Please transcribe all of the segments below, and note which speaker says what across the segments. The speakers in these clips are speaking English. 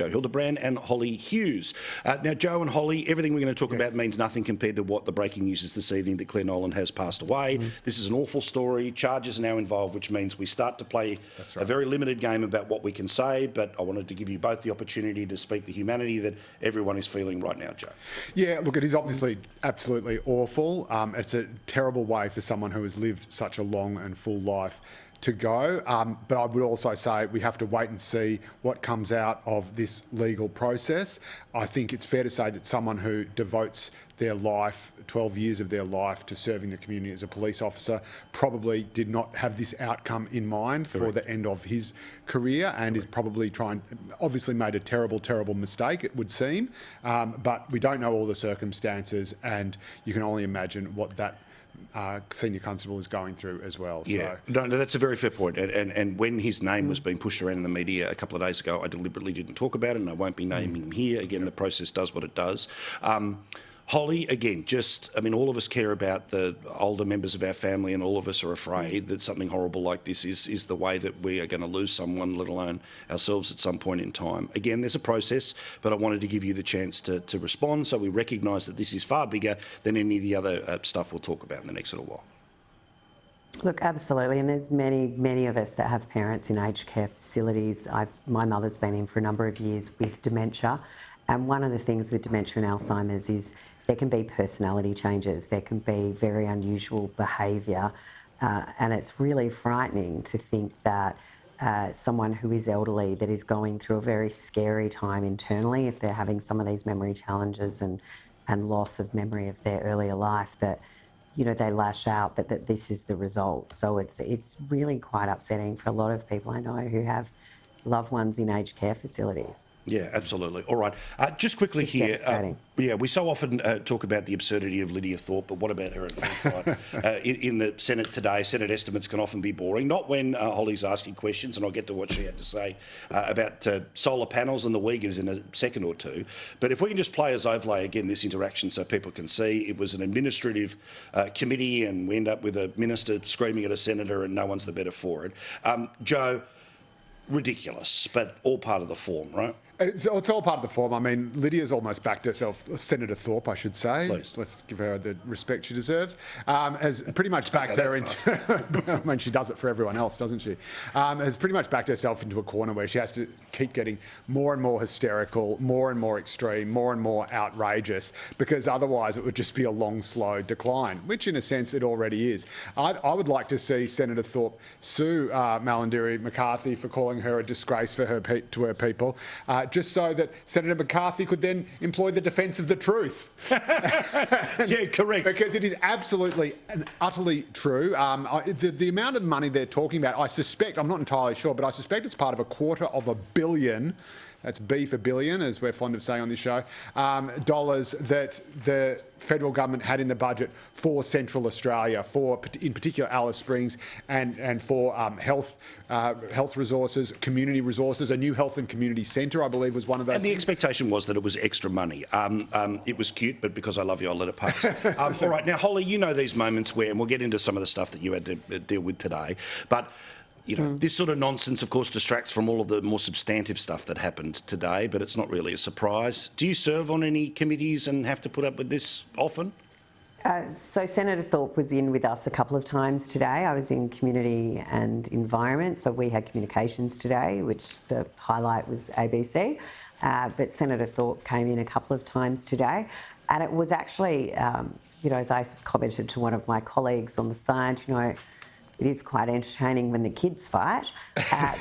Speaker 1: Joe Hildebrand and Hollie Hughes. Now, Joe and Hollie, everything we're going to talk about means nothing compared to what the breaking news is this evening, that Clare Nolan has passed away. This is an awful story. Charges are now involved, which means we start to play a very limited game about what we can say, but I wanted to give you both the opportunity to speak the humanity that everyone is feeling right now, Joe.
Speaker 2: Yeah, look, it is obviously absolutely awful. It's a terrible way for someone who has lived such a long and full life to go. But I would also say we have to wait and see what comes out of this legal process. I think it's fair to say that someone who devotes their life, 12 years of their life, to serving the community as a police officer probably did not have this outcome in mind for the end of his career, and is probably obviously made a terrible, terrible mistake, it would seem. But we don't know all the circumstances, and you can only imagine what that senior constable is going through as well.
Speaker 1: Yeah, so. No, that's a very fair point. And when his name was being pushed around in the media a couple of days ago, I deliberately didn't talk about it, and I won't be naming him here. Again, the process does what it does. Hollie, again, all of us care about the older members of our family, and all of us are afraid that something horrible like this is the way that we are going to lose someone, let alone ourselves at some point in time. Again, there's a process, but I wanted to give you the chance to respond, so we recognise that this is far bigger than any of the other stuff we'll talk about in the next little while.
Speaker 3: Look, absolutely, and there's many of us that have parents in aged care facilities. My mother's been in for a number of years with dementia, and one of the things with dementia and Alzheimer's is there can be personality changes, there can be very unusual behaviour, and it's really frightening to think that someone who is elderly, that is going through a very scary time internally, if they're having some of these memory challenges and loss of memory of their earlier life, that they lash out, but that this is the result. So it's really quite upsetting for a lot of people I know who have loved ones in aged care facilities.
Speaker 1: Yeah, absolutely. All right. Just quickly here. We so often talk about the absurdity of Lidia Thorpe, but what about her at full flight? In the Senate today, Senate estimates can often be boring, not when Hollie's asking questions, and I'll get to what she had to say about solar panels and the Uyghurs in a second or two. But if we can just play as overlay again this interaction so people can see, it was an administrative committee, and we end up with a minister screaming at a senator, and no one's the better for it. Joe, ridiculous, but all part of the form, right?
Speaker 2: It's all part of the form. I mean, Lydia's almost backed herself, Senator Thorpe, I should say.
Speaker 1: Please.
Speaker 2: Let's give her the respect she deserves. Has pretty much backed her into... I mean, she does it for everyone else, doesn't she? Has pretty much backed herself into a corner where she has to keep getting more and more hysterical, more and more extreme, more and more outrageous, because otherwise it would just be a long, slow decline, which in a sense it already is. I would like to see Senator Thorpe sue Malarndirri McCarthy for calling her a disgrace to her people, just so that Senator McCarthy could then employ the defence of the truth.
Speaker 1: Yeah, correct.
Speaker 2: Because it is absolutely and utterly true. The amount of money they're talking about, I suspect, I'm not entirely sure, but I suspect it's part of $250 million. That's B for billion, as we're fond of saying on this show, dollars that the federal government had in the budget for Central Australia, for, in particular, Alice Springs, and for health resources, community resources. A new health and community centre, I believe, was one of those.
Speaker 1: And the expectation was that it was extra money. It was cute, but because I love you, I'll let it pass. All right, now, Hollie, you know these moments where, and we'll get into some of the stuff that you had to deal with today, but this sort of nonsense, of course, distracts from all of the more substantive stuff that happened today, but it's not really a surprise. Do you serve on any committees and have to put up with this often?
Speaker 3: So Senator Thorpe was in with us a couple of times today. I was in Community and Environment, so we had communications today, which the highlight was ABC. But Senator Thorpe came in a couple of times today, and it was actually, as I commented to one of my colleagues on the side, it is quite entertaining when the kids fight,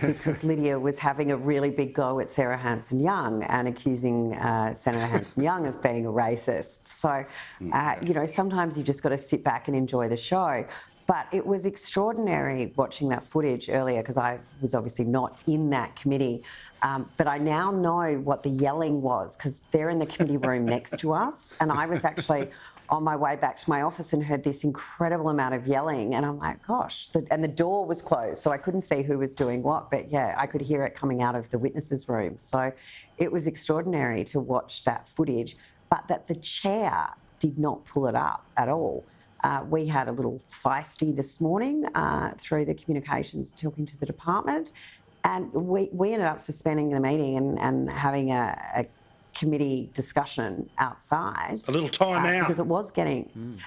Speaker 3: because Lidia was having a really big go at Sarah Hanson-Young and accusing Senator Hanson-Young of being a racist. So, sometimes you've just got to sit back and enjoy the show. But it was extraordinary watching that footage earlier, because I was obviously not in that committee. But I now know what the yelling was, because they're in the committee room next to us, and I was actually on my way back to my office and heard this incredible amount of yelling, and I'm like, gosh, and the door was closed, so I couldn't see who was doing what, but yeah, I could hear it coming out of the witnesses' room. So it was extraordinary to watch that footage, but that the chair did not pull it up at all. We had a little feisty this morning through the communications talking to the department, And we ended up suspending the meeting and having a committee discussion outside.
Speaker 1: A little time out.
Speaker 3: Because it was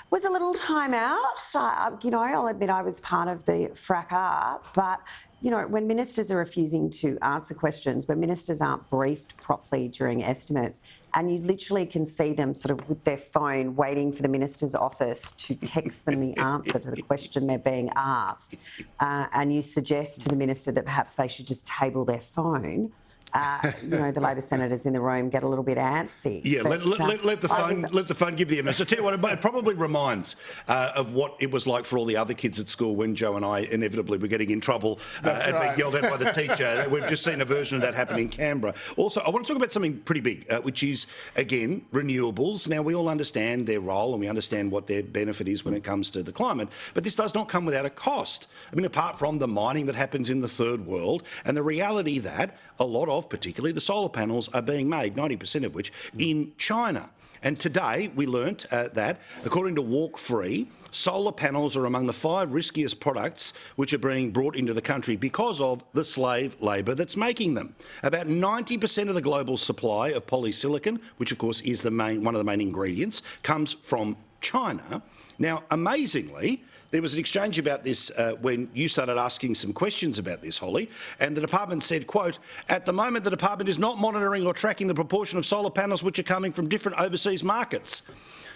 Speaker 3: was a little time out. I'll admit I was part of the fracas, but when ministers are refusing to answer questions, when ministers aren't briefed properly during estimates, and you literally can see them sort of with their phone waiting for the minister's office to text them the answer to the question they're being asked, and you suggest to the minister that perhaps they should just table their phone, the Labor senators in the room get a little bit antsy.
Speaker 1: Yeah, let the phone give the evidence. I tell you what, it probably reminds of what it was like for all the other kids at school when Joe and I inevitably were getting in trouble and being yelled at by the teacher. We've just seen a version of that happen in Canberra. Also, I want to talk about something pretty big, which is, again, renewables. Now, we all understand their role and we understand what their benefit is when it comes to the climate, but this does not come without a cost. I mean, apart from the mining that happens in the third world and the reality that a lot of, particularly the solar panels, are being made, 90% of which, in China. And today we learnt that, according to Walk Free, solar panels are among the 5 riskiest products which are being brought into the country because of the slave labour that's making them. About 90% of the global supply of polysilicon, which of course is one of the main ingredients, comes from China. Now, amazingly, there was an exchange about this when you started asking some questions about this, Hollie, and the department said, quote, "At the moment, the department is not monitoring or tracking the proportion of solar panels which are coming from different overseas markets."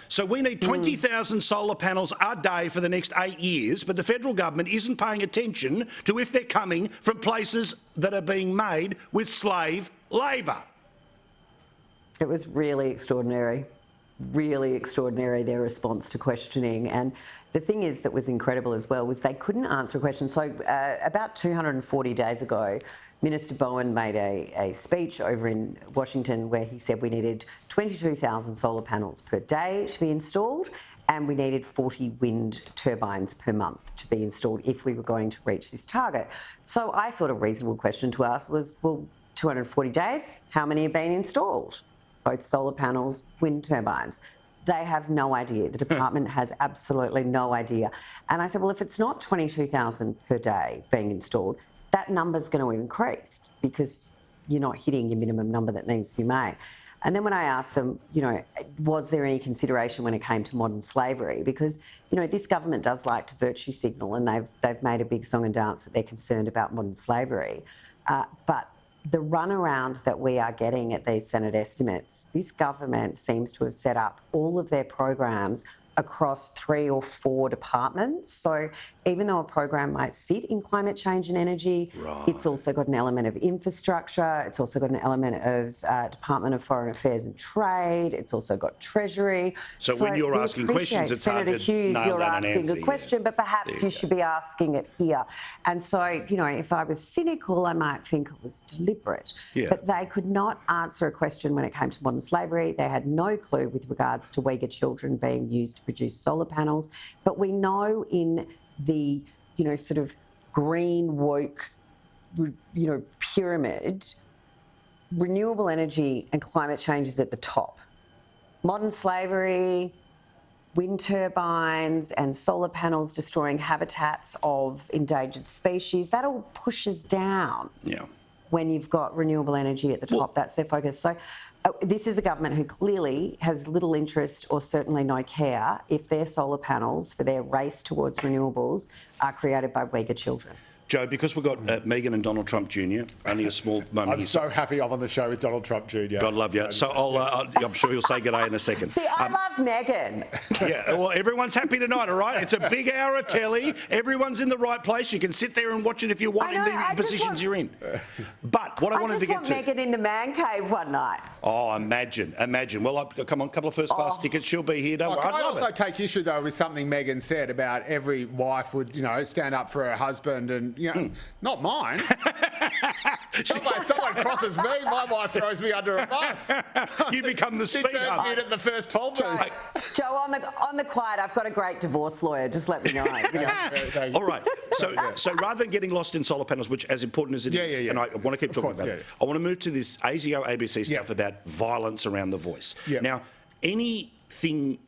Speaker 1: So we need 20,000 solar panels a day for the next 8 years, but the federal government isn't paying attention to if they're coming from places that are being made with slave labour.
Speaker 3: It was really extraordinary, their response to questioning. And the thing is that was incredible as well was they couldn't answer a question. So about 240 days ago, Minister Bowen made a speech over in Washington where he said we needed 22,000 solar panels per day to be installed and we needed 40 wind turbines per month to be installed if we were going to reach this target. So I thought a reasonable question to ask was, well, 240 days, how many have been installed? Both solar panels, wind turbines. They have no idea. The department has absolutely no idea. And I said, well, if it's not 22,000 per day being installed, that number's going to increase because you're not hitting your minimum number that needs to be made. And then when I asked them, was there any consideration when it came to modern slavery? Because, this government does like to virtue signal and they've made a big song and dance that they're concerned about modern slavery. But the runaround that we are getting at these Senate estimates, this government seems to have set up all of their programs across 3 or 4 departments. So even though a program might sit in climate change and energy, it's also got an element of infrastructure, it's also got an element of Department of Foreign Affairs and Trade, it's also got Treasury.
Speaker 1: So when you're asking questions, it's
Speaker 3: Senator
Speaker 1: hard to
Speaker 3: Hughes,
Speaker 1: nail
Speaker 3: you're
Speaker 1: down an
Speaker 3: asking
Speaker 1: answer,
Speaker 3: a question, but perhaps you should be asking it here. And so, if I was cynical, I might think it was deliberate.
Speaker 1: Yeah.
Speaker 3: But they could not answer a question when it came to modern slavery. They had no clue with regards to Uyghur children being used to produce solar panels. But we know in the, sort of green woke, pyramid, renewable energy and climate change is at the top. Modern slavery, wind turbines and solar panels destroying habitats of endangered species, that all pushes down.
Speaker 1: Yeah.
Speaker 3: When you've got renewable energy at the top, that's their focus. So this is a government who clearly has little interest or certainly no care if their solar panels for their race towards renewables are created by Uyghur children.
Speaker 1: Joe, because we've got Meghan and Donald Trump Jr., only a small moment.
Speaker 2: I'm so happy I'm on the show with Donald Trump Jr.
Speaker 1: God love you. So I'm sure he'll say g'day in a second.
Speaker 3: See, I love Meghan.
Speaker 1: Yeah, well, everyone's happy tonight, all right? It's a big hour of telly. Everyone's in the right place. You can sit there and watch it if you want in the positions you're in. But what I wanted to get to...
Speaker 3: I just want Meghan in the man cave one night.
Speaker 1: Oh, imagine. Well, come on, a couple of first-class tickets. She'll be here. Don't worry.
Speaker 2: Can I also take issue, though, with something Meghan said about every wife would, stand up for her husband and, not mine. Someone crosses me, my wife throws me under a bus.
Speaker 1: You become the speaker.
Speaker 2: She turns me in at the first toll booth.
Speaker 3: Joe, on the quiet, I've got a great divorce lawyer. Just let me know.
Speaker 1: All right. So rather than getting lost in solar panels, which as important as it is, and I want to keep talking about it, I want to move to this ASIO ABC stuff about violence around the voice.
Speaker 2: Yeah.
Speaker 1: Now, anything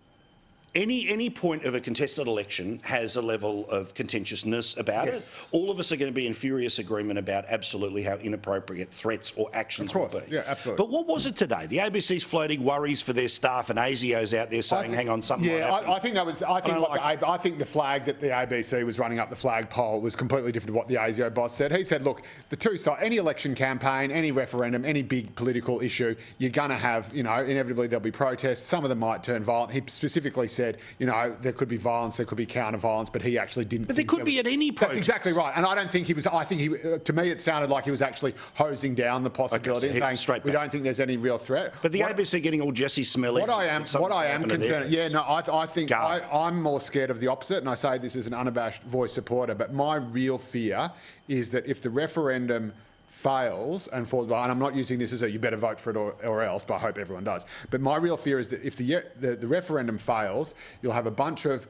Speaker 1: Any point of a contested election has a level of contentiousness about it. All of us are going to be in furious agreement about absolutely how inappropriate threats or actions will be.
Speaker 2: Yeah, absolutely.
Speaker 1: But what was it today? The ABC's floating worries for their staff, and ASIO's out there saying, "Hang on, something."
Speaker 2: Yeah, I think that was. I think the flag that the ABC was running up the flagpole was completely different to what the ASIO boss said. He said, "Look, the two sides, any election campaign, any referendum, any big political issue, you're going to have, inevitably there'll be protests. Some of them might turn violent." He specifically said, there could be violence, there could be counter-violence, but he actually didn't.
Speaker 1: But there could be at any point.
Speaker 2: That's exactly right. And I don't think he was. I think to me, it sounded like he was actually hosing down the possibility and saying, "We don't think there's any real threat."
Speaker 1: But the ABC getting all Jesse Smelly.
Speaker 2: What I am concerned. Yeah, no, I think I'm more scared of the opposite, and I say this as an unabashed voice supporter. But my real fear is that if the referendum fails and falls by, and I'm not using this as a you better vote for it or else, but I hope everyone does. But my real fear is that if the referendum fails, you'll have a bunch of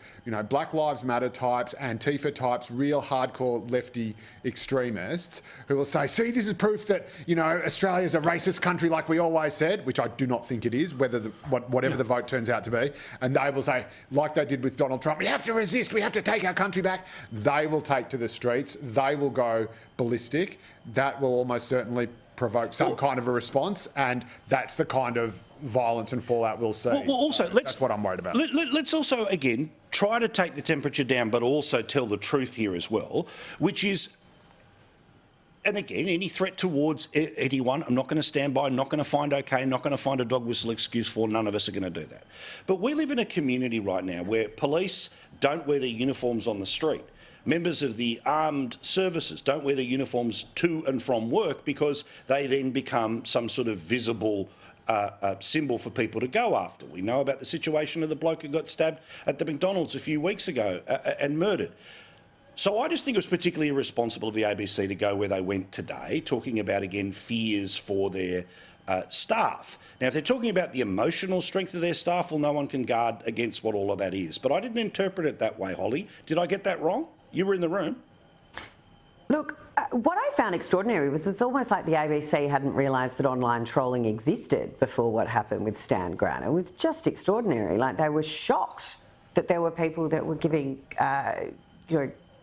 Speaker 2: Black Lives Matter types, Antifa types, real hardcore lefty extremists who will say, "See, this is proof that Australia's a racist country like we always said," which I do not think it is, whatever the vote turns out to be. And they will say, like they did with Donald Trump, "We have to resist. We have to take our country back." They will take to the streets. They will go ballistic. That will almost certainly provoke some kind of a response, and that's the kind of violence and fallout we'll see.
Speaker 1: Well, also,
Speaker 2: that's what I'm worried about.
Speaker 1: Let's also, again, try to take the temperature down, but also tell the truth here as well, which is, and again, any threat towards anyone, I'm not going to stand by, not going to find okay, not going to find a dog whistle excuse for, none of us are going to do that. But we live in a community right now where police don't wear their uniforms on the street. Members of the armed services don't wear their uniforms to and from work because they then become some sort of visible symbol for people to go after. We know about the situation of the bloke who got stabbed at the McDonald's a few weeks ago and murdered. So I just think it was particularly irresponsible of the ABC to go where they went today, talking about, again, fears for their staff. Now, if they're talking about the emotional strength of their staff, well, no one can guard against what all of that is. But I didn't interpret it that way, Hollie. Did I get that wrong? You were in the room.
Speaker 3: Look, what I found extraordinary was it's almost like the ABC hadn't realised that online trolling existed before what happened with Stan Grant. It was just extraordinary. Like, they were shocked that there were people that were giving,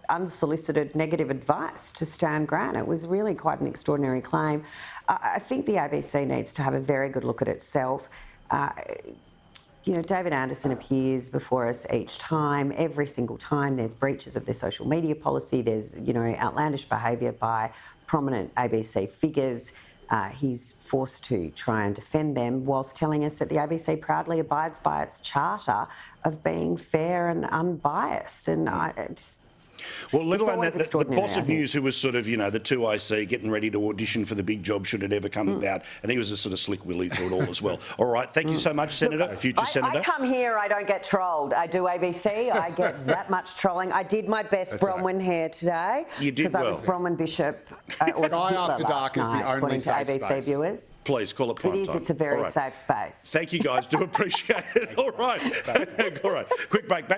Speaker 3: unsolicited negative advice to Stan Grant. It was really quite an extraordinary claim. I think the ABC needs to have a very good look at itself. David Anderson appears before us each time. Every single time there's breaches of their social media policy. There's, outlandish behaviour by prominent ABC figures. He's forced to try and defend them whilst telling us that the ABC proudly abides by its charter of being fair and unbiased. And
Speaker 1: well, let alone that the boss of news, who was sort of, the 2IC getting ready to audition for the big job should it ever come about, and he was a sort of slick willy through it all as well. All right, thank you so much, Senator, future Senator.
Speaker 3: I come here, I don't get trolled. I do ABC, I get that much trolling. I did my best Bronwyn hair today.
Speaker 1: You did well.
Speaker 3: Because I was Bronwyn Bishop or Hitler
Speaker 2: After Dark is the only
Speaker 3: according to
Speaker 2: safe
Speaker 3: ABC
Speaker 2: space.
Speaker 3: viewers.
Speaker 1: Please, call it prime time.
Speaker 3: It is, it's a very safe space.
Speaker 1: Thank you, guys. Do appreciate it. All right. All right. Quick break. Back